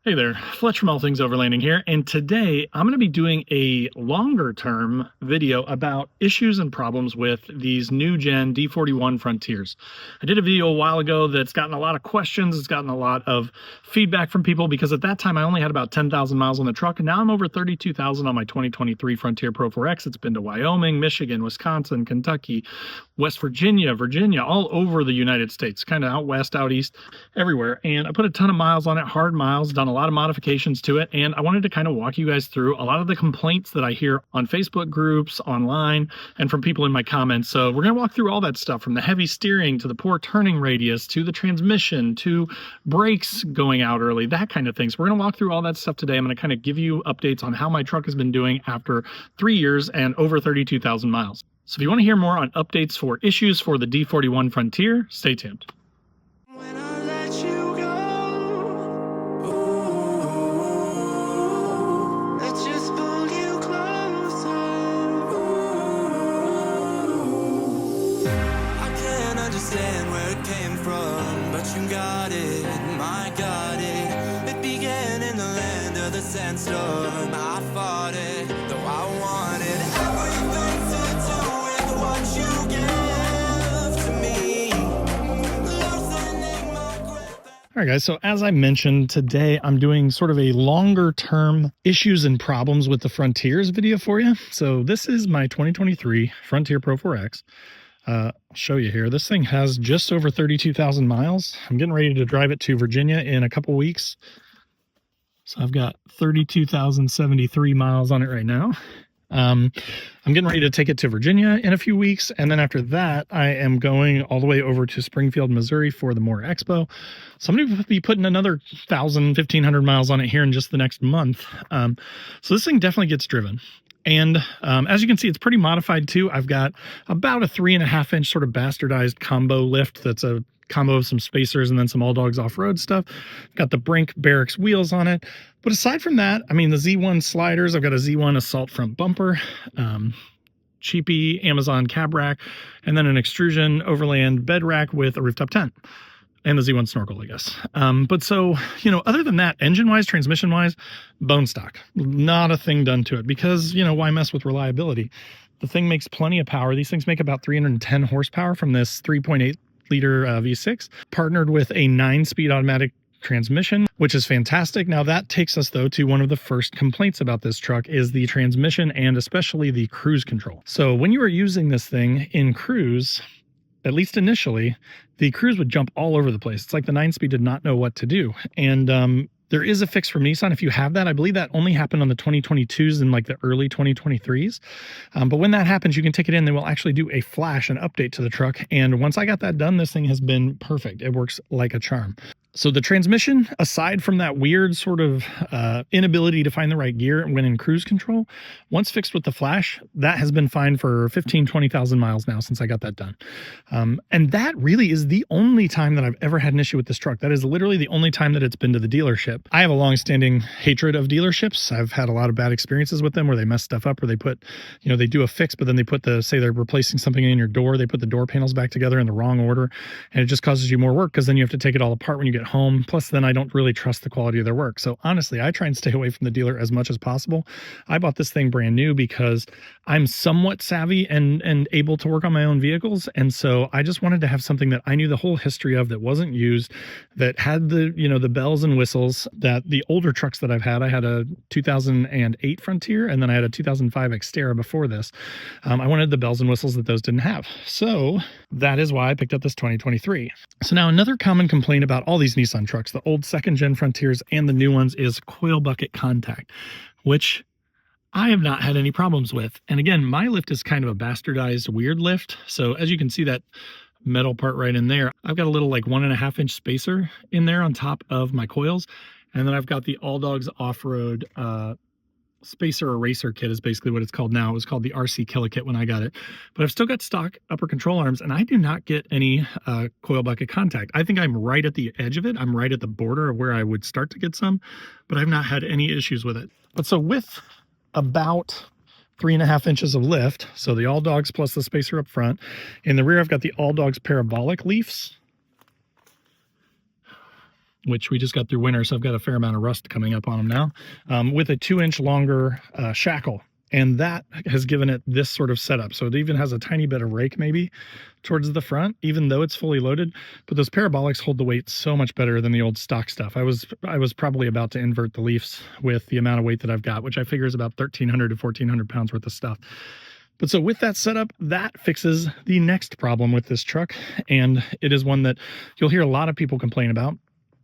Hey there, Fletch from All Things Overlanding here, and today I'm going to be doing a longer term video about issues and problems with these new gen D41 Frontiers. I did a video a while ago that's gotten a lot of questions, it's gotten a lot of feedback from people because at that time I only had about 10,000 miles on the truck, and now I'm over 32,000 on my 2023 Frontier Pro 4X. It's been to Wyoming, Michigan, Wisconsin, Kentucky, West Virginia, all over the United States, kind of out west, out east, everywhere. And I put a ton of miles on it, hard miles, done a lot of modifications to it, and I wanted to kind of walk you guys through a lot of the complaints that I hear on Facebook groups, online, and from people in my comments. So we're going to walk through all that stuff, from the heavy steering to the poor turning radius to the transmission to brakes going out early, that kind of thing. So we're going to walk through all that stuff today. I'm going to kind of give you updates on how my truck has been doing after 3 years and over 32,000 miles. So if you want to hear more on updates for issues for the D41 Frontier, stay tuned. Sandstorm, I fought it, though I wanted everything to do with what you give to me. All right, guys, so as I mentioned, today I'm doing sort of a longer term issues and problems with the Frontiers video for you. So this is my 2023 Frontier Pro 4X. I'll show you here. This thing has just over 32,000 miles. I'm getting ready to drive it to Virginia in a couple weeks. So I've got 32,073 miles on it right now. I'm getting ready to take it to Virginia in a few weeks. And then after that, I am going all the way over to Springfield, Missouri for the Moore Expo. So I'm going to be putting another 1,500 miles on it here in just the next month. So this thing definitely gets driven. And as you can see, it's pretty modified too. I've got about a 3.5-inch sort of bastardized combo lift that's a combo of some spacers and then some all dogs off-road stuff. Got the Brink Barracks wheels on it. But aside from that, I mean, the Z1 sliders, I've got a Z1 assault front bumper, cheapy Amazon cab rack, and then an extrusion overland bed rack with a rooftop tent. And the Z1 snorkel, I guess. But so, you know, other than that, engine-wise, transmission-wise, bone stock. Not a thing done to it because, you know, why mess with reliability? The thing makes plenty of power. These things make about 310 horsepower from this 3.8 liter V6, partnered with a 9-speed automatic transmission, which is fantastic. Now that takes us though to one of the first complaints about this truck is the transmission and especially the cruise control. So when you are using this thing in cruise, at least initially, the cruise would jump all over the place. It's like the 9-speed did not know what to do. And there is a fix from Nissan if you have that. I believe that only happened on the 2022s and like the early 2023s. But when that happens, you can take it in. They will actually do a flash, an update to the truck. And once I got that done, this thing has been perfect. It works like a charm. So the transmission, aside from that weird sort of inability to find the right gear when in cruise control, once fixed with the flash, that has been fine for 15, 20,000 miles now since I got that done. And that really is the only time that I've ever had an issue with this truck. That is literally the only time that it's been to the dealership. I have a long-standing hatred of dealerships. I've had a lot of bad experiences with them where they mess stuff up, where they put, you know, they do a fix, but then they put say they're replacing something in your door, they put the door panels back together in the wrong order, and it just causes you more work because then you have to take it all apart when you get home. Plus then I don't really trust the quality of their work. So honestly, I try and stay away from the dealer as much as possible. I bought this thing brand new because I'm somewhat savvy and able to work on my own vehicles. And so I just wanted to have something that I knew the whole history of, that wasn't used, that had the, you know, the bells and whistles that the older trucks that I've had. I had a 2008 Frontier and then I had a 2005 Xterra before this. I wanted the bells and whistles that those didn't have. So that is why I picked up this 2023. So now another common complaint about all these Nissan trucks, the old second-gen Frontiers and the new ones, is coil bucket contact, which I have not had any problems with. And again, my lift is kind of a bastardized weird lift. So as you can see that metal part right in there, I've got a little like 1.5-inch spacer in there on top of my coils. And then I've got the All Dogs off-road spacer eraser kit is basically what it's called now. It was called the RC Killer Kit when I got it, but I've still got stock upper control arms and I do not get any coil bucket contact. I think I'm right at the edge of it. I'm right at the border of where I would start to get some, but I've not had any issues with it. But so with about 3.5 inches of lift, so the All Dogs plus the spacer up front, in the rear I've got the All Dogs parabolic leafs. which we just got through winter, so I've got a fair amount of rust coming up on them now, with a 2-inch longer shackle. And that has given it this sort of setup. So it even has a tiny bit of rake maybe towards the front, even though it's fully loaded. But those parabolics hold the weight so much better than the old stock stuff. I was probably about to invert the Leafs with the amount of weight that I've got, which I figure is about 1,300 to 1,400 pounds worth of stuff. But so with that setup, that fixes the next problem with this truck. And it is one that you'll hear a lot of people complain about.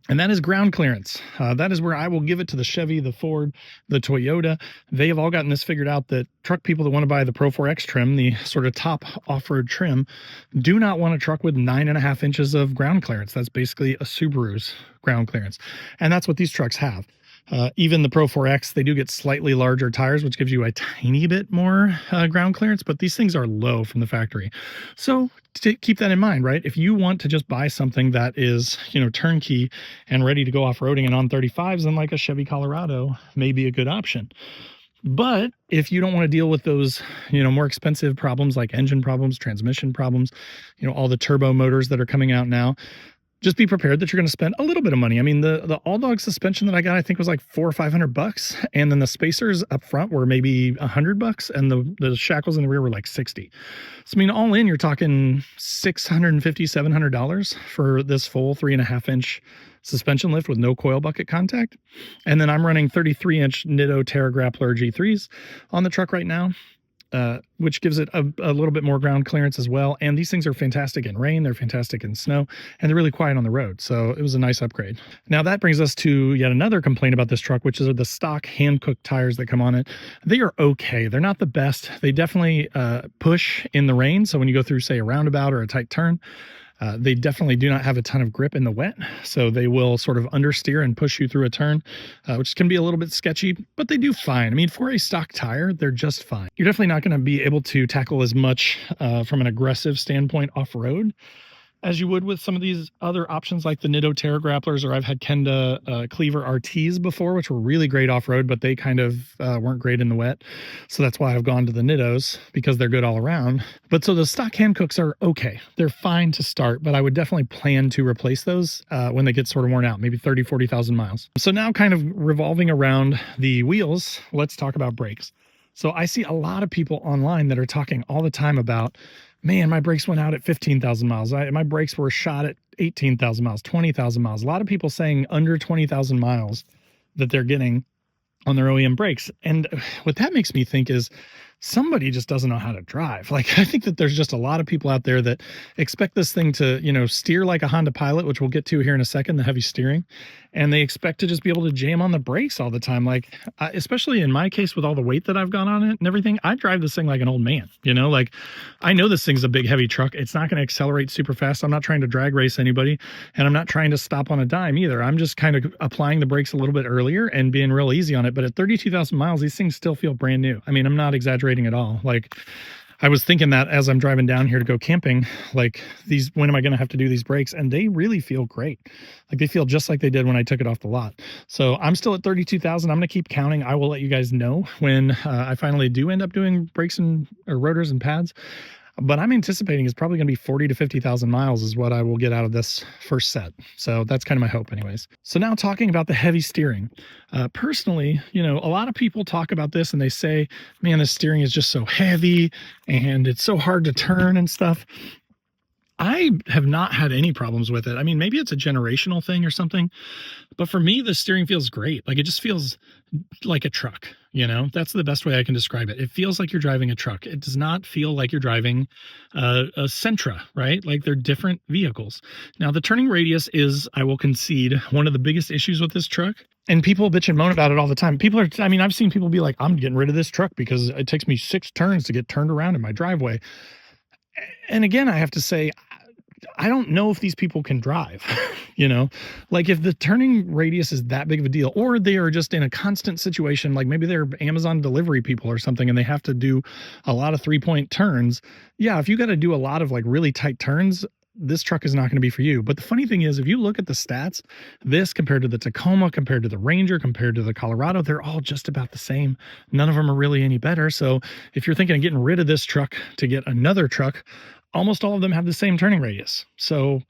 And that is ground clearance. That is where I will give it to the Chevy, the Ford, the Toyota. They have all gotten this figured out that truck people that want to buy the Pro 4X trim, the sort of top off-road trim, do not want a truck with 9.5 inches of ground clearance. That's basically a Subaru's ground clearance. And that's what these trucks have. Even the Pro 4X, they do get slightly larger tires, which gives you a tiny bit more ground clearance, but these things are low from the factory. So keep that in mind, right? If you want to just buy something that is, turnkey and ready to go off-roading and on 35s, then like a Chevy Colorado may be a good option. But if you don't want to deal with those, more expensive problems like engine problems, transmission problems, all the turbo motors that are coming out now, just be prepared that you're going to spend a little bit of money. I mean, the all-dog suspension that I got, I think was like $400 or $500, and then the spacers up front were maybe $100, and the shackles in the rear were like $60. So I mean, all in, you're talking $650, $700 for this full 3.5-inch suspension lift with no coil bucket contact. And then I'm running 33-inch Nitto Terra Grappler G3s on the truck right now, which gives it a little bit more ground clearance as well. And these things are fantastic in rain, they're fantastic in snow, and they're really quiet on the road. So it was a nice upgrade. Now that brings us to yet another complaint about this truck, which is the stock Hankook tires that come on it. They are okay. They're not the best. They definitely push in the rain. So when you go through, say, a roundabout or a tight turn, they definitely do not have a ton of grip in the wet, so they will sort of understeer and push you through a turn, which can be a little bit sketchy, but they do fine. I mean, for a stock tire, they're just fine. You're definitely not going to be able to tackle as much from an aggressive standpoint off-road as you would with some of these other options like the Nitto Terra Grapplers, or I've had Kenda Cleaver RTs before, which were really great off-road, but they kind of weren't great in the wet. So that's why I've gone to the Nittos, because they're good all around. But so the stock Hankooks are okay. They're fine to start, but I would definitely plan to replace those when they get sort of worn out, maybe 30, 40,000 miles. So now kind of revolving around the wheels, let's talk about brakes. So I see a lot of people online that are talking all the time about, man, my brakes went out at 15,000 miles. My brakes were shot at 18,000 miles, 20,000 miles. A lot of people saying under 20,000 miles that they're getting on their OEM brakes. And what that makes me think is somebody just doesn't know how to drive. Like, I think that there's just a lot of people out there that expect this thing to, steer like a Honda Pilot, which we'll get to here in a second, the heavy steering. And they expect to just be able to jam on the brakes all the time. Like, especially in my case with all the weight that I've got on it and everything, I drive this thing like an old man, like I know this thing's a big, heavy truck. It's not going to accelerate super fast. I'm not trying to drag race anybody, and I'm not trying to stop on a dime either. I'm just kind of applying the brakes a little bit earlier and being real easy on it. But at 32,000 miles, these things still feel brand new. I mean, I'm not exaggerating at all. Like, I was thinking that as I'm driving down here to go camping, like, when am I going to have to do these brakes? And they really feel great. Like, they feel just like they did when I took it off the lot. So I'm still at 32,000. I'm going to keep counting. I will let you guys know when I finally do end up doing brakes or rotors and pads. But I'm anticipating it's probably going to be 40 to 50,000 miles is what I will get out of this first set. So that's kind of my hope anyways. So now talking about the heavy steering. Personally, a lot of people talk about this and they say, man, the steering is just so heavy and it's so hard to turn and stuff. I have not had any problems with it. I mean, maybe it's a generational thing or something, but for me, the steering feels great. Like, it just feels like a truck, that's the best way I can describe it. It feels like you're driving a truck. It does not feel like you're driving a Sentra, right? Like, they're different vehicles. Now, the turning radius is, I will concede, one of the biggest issues with this truck. And people bitch and moan about it all the time. I've seen people be like, I'm getting rid of this truck because it takes me 6 turns to get turned around in my driveway. And again, I have to say, I don't know if these people can drive, like, if the turning radius is that big of a deal, or they are just in a constant situation, like maybe they're Amazon delivery people or something, and they have to do a lot of 3-point turns. Yeah, if you got to do a lot of like really tight turns, this truck is not going to be for you. But the funny thing is, if you look at the stats, this compared to the Tacoma, compared to the Ranger, compared to the Colorado, they're all just about the same. None of them are really any better. So if you're thinking of getting rid of this truck to get another truck, almost all of them have the same turning radius. So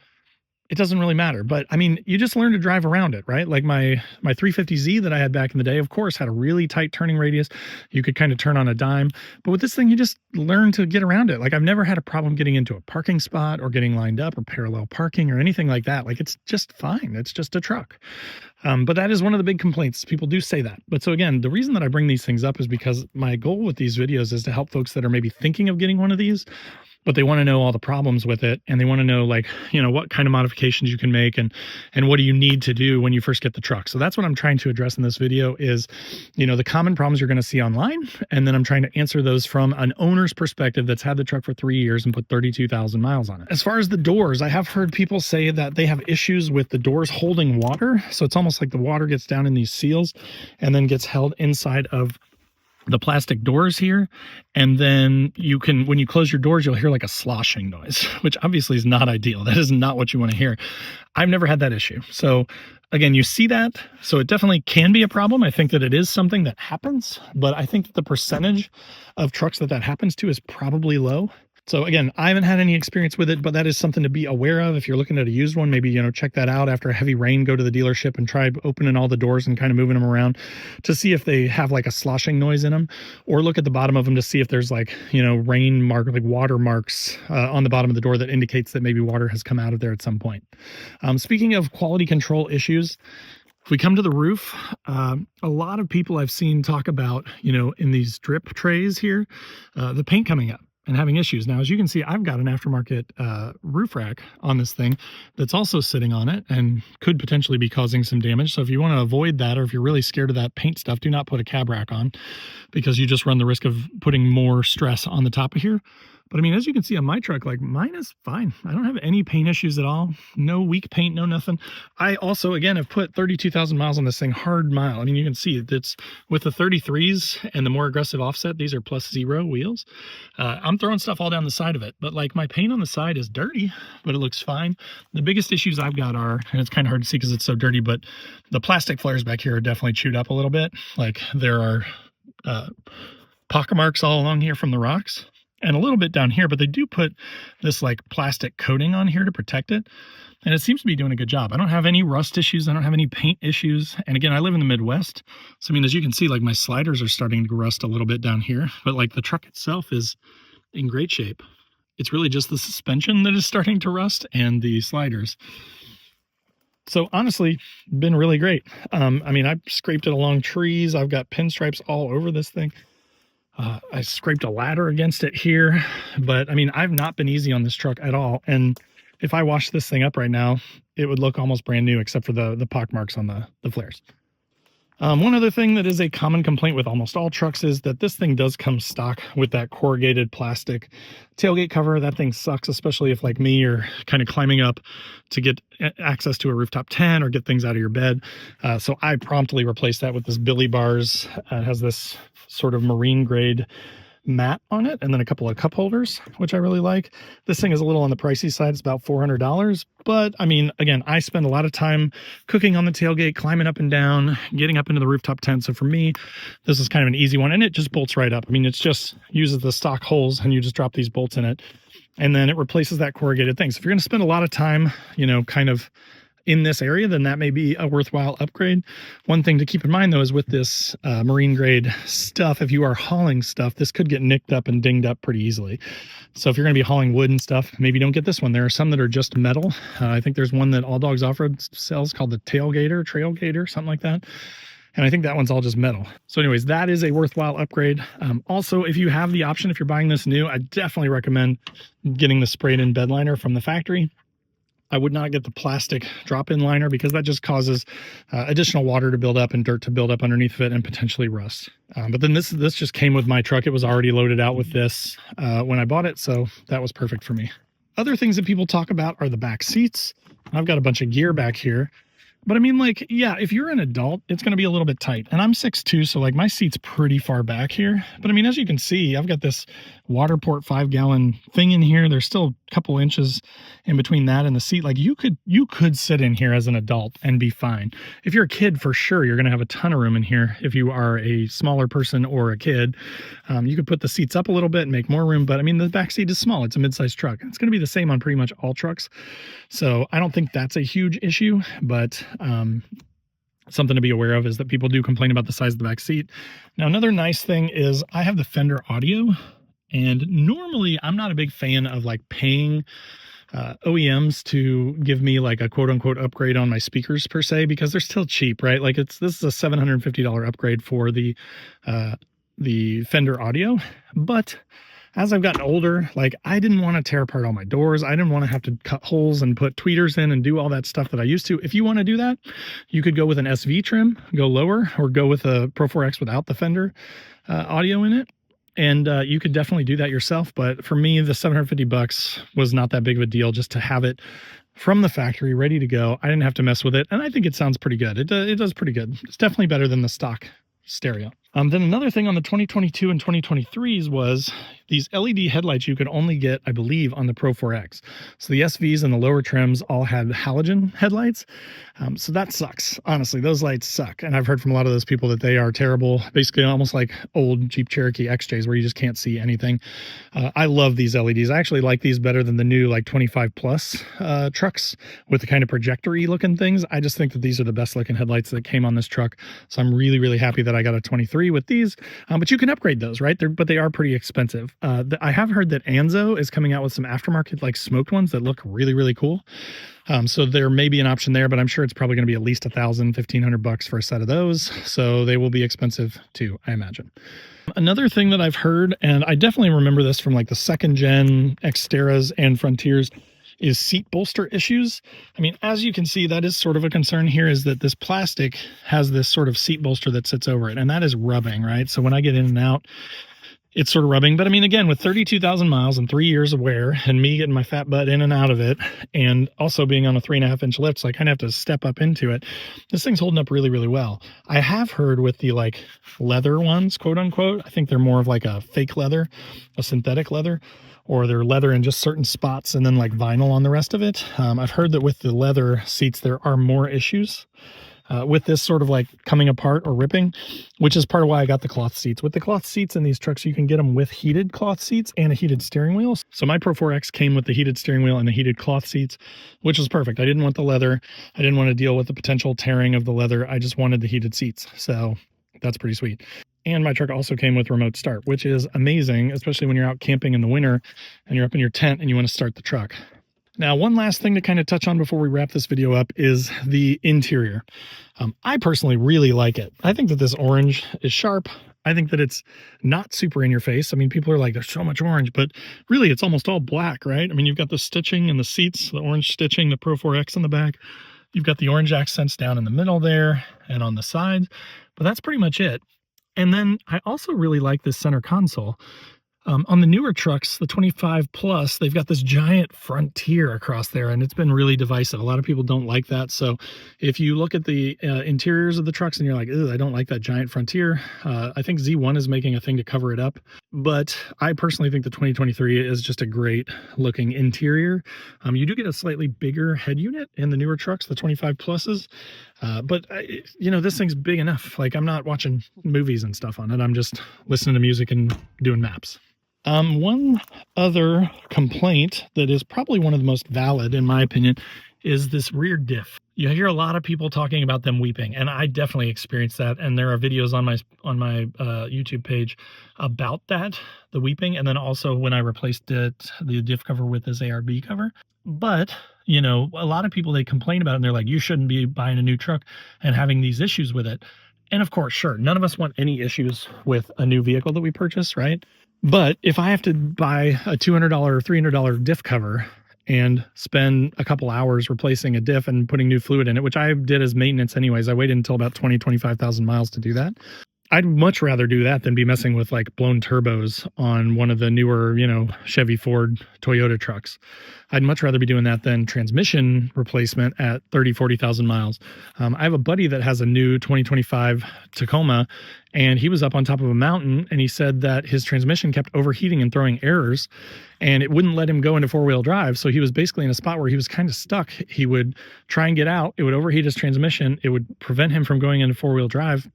it doesn't really matter. But I mean, you just learn to drive around it, right? Like my 350Z that I had back in the day, of course, had a really tight turning radius. You could kind of turn on a dime. But with this thing, you just learn to get around it. Like I've never had a problem getting into a parking spot or getting lined up or parallel parking or anything like that. Like it's just fine. It's just a truck. But that is one of the big complaints. People do say that. But so again, the reason that I bring these things up is because my goal with these videos is to help folks that are maybe thinking of getting one of these, but they want to know all the problems with it. And they want to know, like, you know, what kind of modifications you can make and what do you need to do when you first get the truck. So that's what I'm trying to address in this video is, you know, the common problems you're going to see online. And then I'm trying to answer those from an owner's perspective that's had the truck for 3 years and put 32,000 miles on it. As far as the doors, I have heard people say that they have issues with the doors holding water. So it's almost like the water gets down in these seals and then gets held inside of the plastic doors here. And then you can, when you close your doors, you'll hear like a sloshing noise, which obviously is not ideal. That is not what you want to hear. I've never had that issue. So again, you see that. So it definitely can be a problem. I think that it is something that happens, but I think that the percentage of trucks that happens to is probably low. So again, I haven't had any experience with it, but that is something to be aware of. If you're looking at a used one, maybe, you know, check that out after a heavy rain, go to the dealership and try opening all the doors and kind of moving them around to see if they have like a sloshing noise in them, or look at the bottom of them to see if there's like, you know, rain mark, like water marks on the bottom of the door that indicates that maybe water has come out of there at some point. Speaking of quality control issues, if we come to the roof, a lot of people I've seen talk about, you know, in these drip trays here, the paint coming up and having issues. Now, as you can see, I've got an aftermarket roof rack on this thing that's also sitting on it and could potentially be causing some damage. So if you want to avoid that, or if you're really scared of that paint stuff, do not put a cab rack on, because you just run the risk of putting more stress on the top of here. But I mean, as you can see on my truck, like mine is fine. I don't have any paint issues at all. No weak paint, no nothing. I also, again, have put 32,000 miles on this thing, hard mile. I mean, you can see it's with the 33s and the more aggressive offset. These are +0 wheels. I'm throwing stuff all down the side of it, but like my paint on the side is dirty, but it looks fine. The biggest issues I've got are, and it's kind of hard to see because it's so dirty, but the plastic flares back here are definitely chewed up a little bit. Like there are pocket marks all along here from the rocks, and a little bit down here, but they do put this like plastic coating on here to protect it. And it seems to be doing a good job. I don't have any rust issues. I don't have any paint issues. And again, I live in the Midwest. So, I mean, as you can see, like my sliders are starting to rust a little bit down here, but like the truck itself is in great shape. It's really just the suspension that is starting to rust and the sliders. So honestly, been really great. I mean, I've scraped it along trees. I've got pinstripes all over this thing. I scraped a ladder against it here, but I mean, I've not been easy on this truck at all. And if I wash this thing up right now, it would look almost brand new, except for the pock marks on the flares. One other thing that is a common complaint with almost all trucks is that this thing does come stock with that corrugated plastic tailgate cover. That thing sucks, especially if, like me, you're kind of climbing up to get access to a rooftop tent or get things out of your bed. So I promptly replaced that with this Billy Bars. It has this sort of marine grade mat on it, and then a couple of cup holders, which I really like. This thing is a little on the pricey side. It's about $400, but I mean, again, I spend a lot of time cooking on the tailgate, climbing up and down, getting up into the rooftop tent. So for me, this is kind of an easy one, and it just bolts right up. I mean, it's just uses the stock holes, and you just drop these bolts in it, and then it replaces that corrugated thing. So if you're going to spend a lot of time, you know, kind of in this area, then that may be a worthwhile upgrade. One thing to keep in mind though is with this marine grade stuff, if you are hauling stuff, this could get nicked up and dinged up pretty easily. So if you're going to be hauling wood and stuff, maybe don't get this one. There are some that are just metal. I think there's one that All Dogs Off-Road sells called the Trailgater, something like that. And I think that one's all just metal. So anyways, that is a worthwhile upgrade. Also, if you have the option, if you're buying this new, I definitely recommend getting the sprayed in bed liner from the factory. I would not get the plastic drop-in liner because that just causes additional water to build up and dirt to build up underneath of it and potentially rust. But then this just came with my truck. It was already loaded out with this when I bought it, so that was perfect for me. Other things that people talk about are the back seats. I've got a bunch of gear back here, But I mean, like, yeah, if you're an adult, it's going to be a little bit tight. And I'm 6'2", so like my seat's pretty far back here. But I mean, as you can see, I've got this Waterport 5-gallon thing in here. There's still a couple inches in between that and the seat. Like you could sit in here as an adult and be fine. If you're a kid, for sure, you're going to have a ton of room in here. If you are a smaller person or a kid, you could put the seats up a little bit and make more room. But I mean, the back seat is small. It's a mid-sized truck. It's going to be the same on pretty much all trucks. So I don't think that's a huge issue, but something to be aware of is that people do complain about the size of the back seat. Now, another nice thing is I have the Fender audio, and normally I'm not a big fan of like paying OEMs to give me like a quote unquote upgrade on my speakers per se, because they're still cheap, right? Like this is a $750 upgrade for the Fender audio. But as I've gotten older, like I didn't want to tear apart all my doors. I didn't want to have to cut holes and put tweeters in and do all that stuff that I used to. If you want to do that, you could go with an SV trim, go lower, or go with a Pro 4X without the Fender audio in it. And you could definitely do that yourself. But for me, the $750 was not that big of a deal just to have it from the factory ready to go. I didn't have to mess with it. And I think it sounds pretty good. It does pretty good. It's definitely better than the stock stereo. Then another thing on the 2022 and 2023s was these LED headlights you could only get, I believe, on the Pro 4X. So the SVs and the lower trims all had halogen headlights. So that sucks. Honestly, those lights suck. And I've heard from a lot of those people that they are terrible, basically almost like old Jeep Cherokee XJs where you just can't see anything. I love these LEDs. I actually like these better than the new like 25 plus trucks with the kind of projector-y looking things. I just think that these are the best looking headlights that came on this truck. So I'm really, really happy that I got a 23 with these. But you can upgrade those, right? But they are pretty expensive. I have heard that Anzo is coming out with some aftermarket like smoked ones that look really, really cool. So there may be an option there, but I'm sure it's probably going to be at least $1,000-1,500 for a set of those. So they will be expensive too, I imagine. Another thing that I've heard, and I definitely remember this from like the second gen Xteras and Frontiers, is seat bolster issues. I mean, as you can see, that is sort of a concern here, is that this plastic has this sort of seat bolster that sits over it, and that is rubbing, right? So when I get in and out, it's sort of rubbing. But I mean, again, with 32,000 miles and 3 years of wear and me getting my fat butt in and out of it, and also being on a 3.5-inch lift, so I kind of have to step up into it, this thing's holding up really, really well. I have heard with the like leather ones, quote unquote, I think they're more of like a fake leather, a synthetic leather, or they're leather in just certain spots and then like vinyl on the rest of it. I've heard that with the leather seats, there are more issues with this sort of like coming apart or ripping, which is part of why I got the cloth seats. With the cloth seats in these trucks, you can get them with heated cloth seats and a heated steering wheel. So my Pro 4X came with the heated steering wheel and the heated cloth seats, which was perfect. I didn't want the leather. I didn't want to deal with the potential tearing of the leather. I just wanted the heated seats. So that's pretty sweet. And my truck also came with remote start, which is amazing, especially when you're out camping in the winter and you're up in your tent and you want to start the truck. Now, one last thing to kind of touch on before we wrap this video up is the interior. I personally really like it. I think that this orange is sharp. I think that it's not super in your face. I mean, people are like, there's so much orange, but really it's almost all black, right? I mean, you've got the stitching in the seats, the orange stitching, the Pro 4X in the back. You've got the orange accents down in the middle there and on the sides, but that's pretty much it. And then I also really like this center console. On the newer trucks, the 25 plus, they've got this giant Frontier across there, and it's been really divisive. A lot of people don't like that. So if you look at the interiors of the trucks and you're like, I don't like that giant Frontier, I think Z1 is making a thing to cover it up. But I personally think the 2023 is just a great looking interior. You do get a slightly bigger head unit in the newer trucks, the 25 pluses. But you know, this thing's big enough. Like, I'm not watching movies and stuff on it. I'm just listening to music and doing maps. One other complaint that is probably one of the most valid, in my opinion, is this rear diff. You hear a lot of people talking about them weeping, and I definitely experienced that. And there are videos on my YouTube page about that, the weeping, and then also when I replaced the diff cover with this ARB cover. But you know, a lot of people, they complain about it, and they're like, you shouldn't be buying a new truck and having these issues with it. And of course, sure, none of us want any issues with a new vehicle that we purchase, right? But if I have to buy a $200 or $300 diff cover and spend a couple hours replacing a diff and putting new fluid in it, which I did as maintenance anyways, I waited until about 25,000 miles to do that. I'd much rather do that than be messing with like blown turbos on one of the newer, Chevy, Ford, Toyota trucks. I'd much rather be doing that than transmission replacement at 30, 40,000 miles. I have a buddy that has a new 2025 Tacoma, and he was up on top of a mountain, and he said that his transmission kept overheating and throwing errors, and it wouldn't let him go into four-wheel drive. So he was basically in a spot where he was kind of stuck. He would try and get out. It would overheat his transmission. It would prevent him from going into four-wheel drive.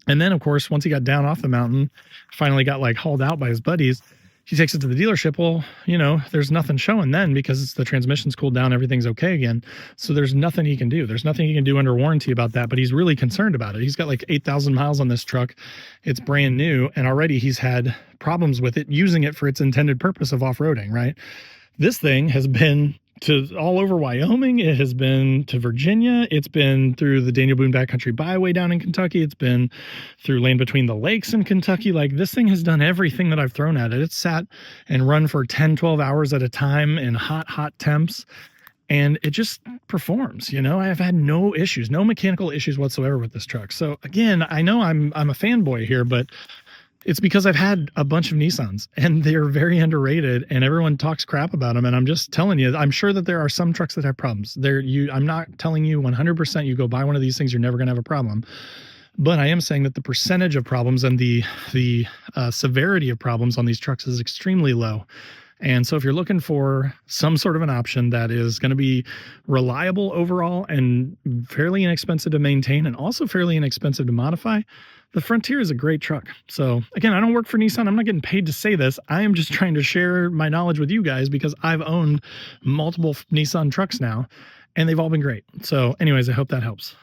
And then, of course, once he got down off the mountain, finally got like hauled out by his buddies, he takes it to the dealership. Well, there's nothing showing then because the transmission's cooled down. Everything's okay again. So there's nothing he can do. There's nothing he can do under warranty about that, but he's really concerned about it. He's got like 8,000 miles on this truck. It's brand new. And already he's had problems with it, using it for its intended purpose of off-roading, right? This thing has been to all over Wyoming. It has been to Virginia. It's been through the Daniel Boone Backcountry Byway down in Kentucky. It's been through Land Between the Lakes in Kentucky. Like, this thing has done everything that I've thrown at it. It's sat and run for 10, 12 hours at a time in hot temps. And it just performs, I've had no issues, no mechanical issues whatsoever with this truck. So again, I know I'm a fanboy here, but it's because I've had a bunch of Nissans and they're very underrated and everyone talks crap about them. And I'm just telling you, I'm sure that there are some trucks that have problems. I'm not telling you 100% you go buy one of these things, you're never going to have a problem. But I am saying that the percentage of problems and the severity of problems on these trucks is extremely low. And so if you're looking for some sort of an option that is going to be reliable overall and fairly inexpensive to maintain and also fairly inexpensive to modify, the Frontier is a great truck. So again, I don't work for Nissan. I'm not getting paid to say this. I am just trying to share my knowledge with you guys because I've owned multiple Nissan trucks now and they've all been great. So anyways, I hope that helps.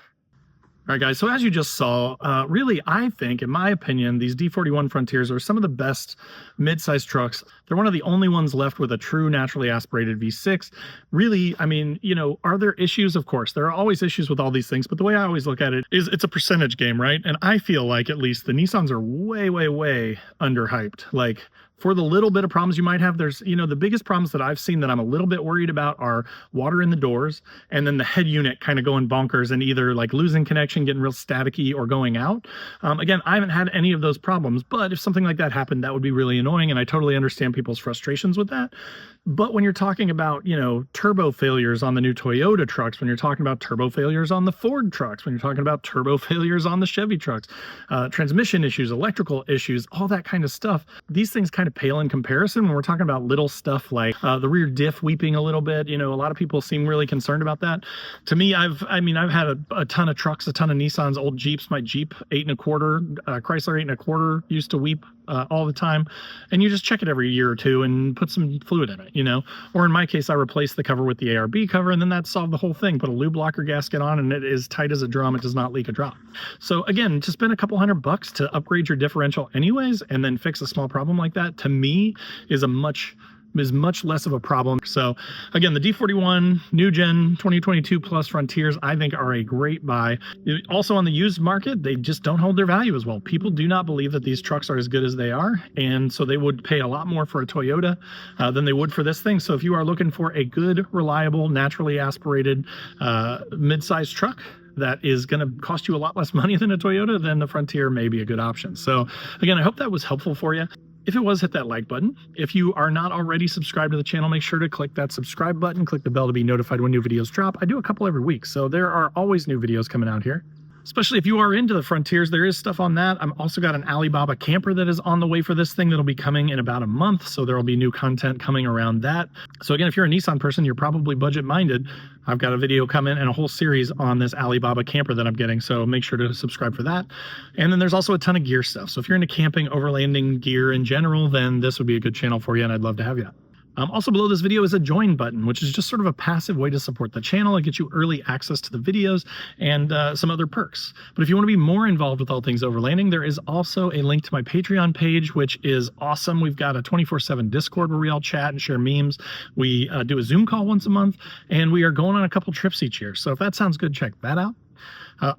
All right, guys, so as you just saw, really, I think, in my opinion, these D41 Frontiers are some of the best mid-sized trucks. They're one of the only ones left with a true naturally aspirated V6. Really, I mean, are there issues? Of course, there are always issues with all these things, but the way I always look at it is it's a percentage game, right? And I feel like, at least, the Nissans are way, way, way underhyped. Like, for the little bit of problems you might have, there's, the biggest problems that I've seen that I'm a little bit worried about are water in the doors and then the head unit kind of going bonkers and either like losing connection, getting real staticky or going out. Again, I haven't had any of those problems, but if something like that happened, that would be really annoying. And I totally understand people's frustrations with that. But when you're talking about, turbo failures on the new Toyota trucks, when you're talking about turbo failures on the Ford trucks, when you're talking about turbo failures on the Chevy trucks, transmission issues, electrical issues, all that kind of stuff, these things kind of pale in comparison when we're talking about little stuff like the rear diff weeping a little bit. A lot of people seem really concerned about that. To me, I've had a ton of trucks, a ton of Nissans, old Jeeps. My Jeep 8 1/4, Chrysler 8 1/4 used to weep all the time, and you just check it every year or two and put some fluid in it, or in my case, I replaced the cover with the ARB cover, and then that solved the whole thing. Put a lube blocker gasket on, and it is tight as a drum. It does not leak a drop. So again, to spend a couple $100 to upgrade your differential anyways, and then fix a small problem like that, to me is much less of a problem. So again, the D41 new gen 2022 plus Frontiers, I think, are a great buy. Also on the used market, they just don't hold their value as well. People do not believe that these trucks are as good as they are, and so they would pay a lot more for a Toyota than they would for this thing. So if you are looking for a good, reliable, naturally aspirated mid-sized truck that is going to cost you a lot less money than a Toyota, then the Frontier may be a good option. So again, I hope that was helpful for you. If it was, hit that like button. If you are not already subscribed to the channel, make sure to click that subscribe button, click the bell to be notified when new videos drop. I do a couple every week, so there are always new videos coming out here. Especially if you are into the Frontiers, there is stuff on that. I've also got an Alibaba camper that is on the way for this thing that'll be coming in about a month, so there will be new content coming around that. So again, if you're a Nissan person, you're probably budget-minded. I've got a video coming and a whole series on this Alibaba camper that I'm getting, so make sure to subscribe for that. And then there's also a ton of gear stuff. So if you're into camping, overlanding gear in general, then this would be a good channel for you, and I'd love to have you. Also below this video is a join button, which is just sort of a passive way to support the channel. It gets you early access to the videos and some other perks. But if you want to be more involved with all things overlanding, there is also a link to my Patreon page, which is awesome. We've got a 24/7 Discord where we all chat and share memes. We do a Zoom call once a month, and we are going on a couple trips each year. So if that sounds good, check that out.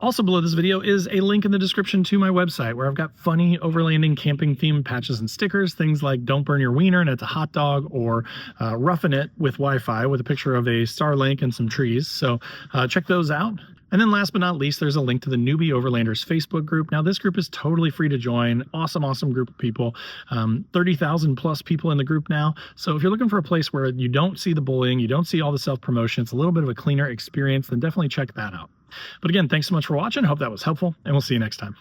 Also below this video is a link in the description to my website where I've got funny overlanding camping themed patches and stickers, things like don't burn your wiener and it's a hot dog, or roughing it with Wi-Fi with a picture of a Starlink and some trees. So check those out. And then last but not least, there's a link to the Newbie Overlanders Facebook group. Now, this group is totally free to join. Awesome, awesome group of people. 30,000 plus people in the group now. So if you're looking for a place where you don't see the bullying, you don't see all the self-promotion, it's a little bit of a cleaner experience, then definitely check that out. But again, thanks so much for watching. Hope that was helpful, and we'll see you next time.